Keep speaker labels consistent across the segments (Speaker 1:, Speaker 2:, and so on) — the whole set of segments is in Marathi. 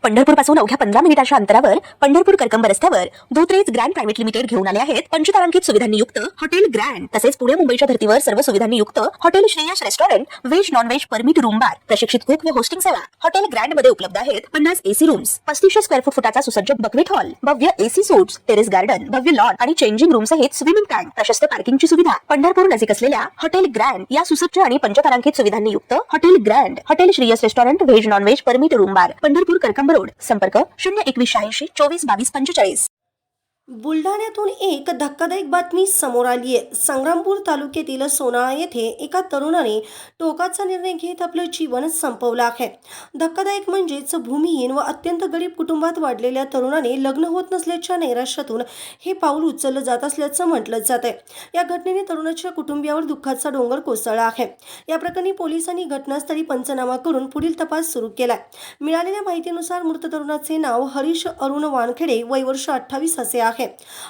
Speaker 1: पंढरपूर पासून अवघ्या 15 मिनिटांच्या अंतरावर पंढरपूर करकंब रस्त्यावर धोत्रेज ग्रँड प्रायव्हेट लिमिटेड घेऊन आले आहेत पंचतारांकित सुविधांनी युक्त हॉटेल ग्रँड। तसेच पुणे मुंबईच्या धर्तीवर सर्व सुविधांनी युक्त hotel Shreyas restaurant, veg non veg permit room बार, प्रशिक्षित कुक व होस्टिंग सेवा। हॉटेल ग्रँड मध्ये उपलब्ध आहेत 50 एसी रूम्स, 3500 स्क्वेअर फूट फुटाचा सुसज्ज बकवेट हॉल, भव्य एसी सूट्स, टेरेस गार्डन, भव्य लॉन आणि चेंजिंग रूम सहित स्विमिंग टँक, प्रशस्त पार्किंगची सुविधा। पंढरपूर नजीक असलेल्या हॉटेल ग्रँड या सुसज्ज आणि पंचतारांकित सुविधांनी युक्त hotel grand, hotel Shreyas restaurant, veg non veg permit room बार, पंढरपूर करकंब रोड। संपर्क 02180 24 22 45।
Speaker 2: बुलढाण्यातून एक धक्कादायक बातमी समोर आली आहे। संग्रामपूर तालुक्यातील सोनाळा येथे एका तरुणाने टोकाचा निर्णय घेत आपलं जीवन संपवलं आहे। धक्कादायक म्हणजेच भूमिहीन व अत्यंत गरीब कुटुंबात वाढलेल्या तरुणाने लग्न होत नसल्याच्या नैराश्यातून हे पाऊल उचललं जात असल्याचं म्हटलं जात आहे। या घटनेने तरुणाच्या कुटुंबियावर दुःखाचा डोंगर कोसळला आहे। या प्रकरणी पोलिसांनी घटनास्थळी पंचनामा करून पुढील तपास सुरू केलाय। मिळालेल्या माहितीनुसार मृत तरुणाचे नाव हरीश अरुण वानखेडे, वय वर्ष 28 असे आहे।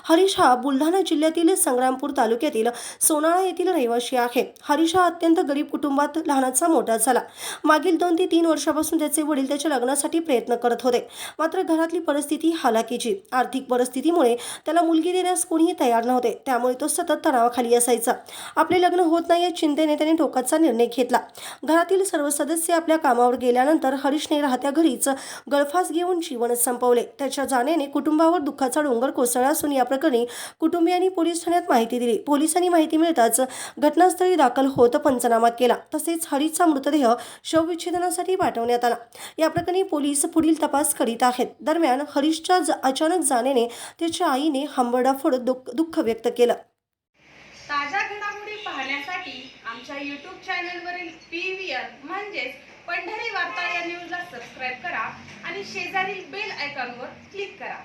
Speaker 2: हरीश हा बुलढाणा जिल्ह्यातील संग्रामपूर तालुक्यातील सोनाळा येथील रहिवासी आहे। हरीश हा अत्यंत गरीब कुटुंबात लहानाचा मोठा झाला। मागील 2 ते 3 वर्षापासून त्याचे वडील त्याच्या लग्नासाठी प्रयत्न करत होते, मात्र घरातली परिस्थिती हालाकीची। आर्थिक परिस्थितीमुळे त्याला मुलगी देण्यास कोणीही तयार नव्हते, त्यामुळे तो सतत तणावाखाली असायचा। आपले लग्न होत नाही या चिंतेने त्याने टोकाचा निर्णय घेतला। घरातील सर्व सदस्य आपल्या कामावर गेल्यानंतर हरीशने राहत्या घरीच गळफास घेऊन जीवन संपवले। त्याच्या जाण्याने कुटुंबावर दुःखाचा डोंगर कोसळला असून या प्रकरणी कुटुंबियांनी पोलीस ठाण्यात माहिती दिली। पोलिसांनी माहिती मिळताच घटनास्थळी दाखल होत पंचनामा केला। तसेच हरीशचा मृतदेह शवविच्छेदनासाठी पाठवण्यात आला। या प्रकरणी पोलीस पुढील तपास करीत आहेत। दरम्यान हरीशच्या अचानक जाण्याने त्याच्या आईने हंबरडा फोडत दुःख व्यक्त केलं।
Speaker 3: ताज्या घडामोडी पाहण्यासाठी आमच्या YouTube चॅनलवरील PVR म्हणजेच पंढरी वार्ता या न्यूजला सबस्क्राइब करा आणि शेजारील बेल आयकॉनवर क्लिक करा।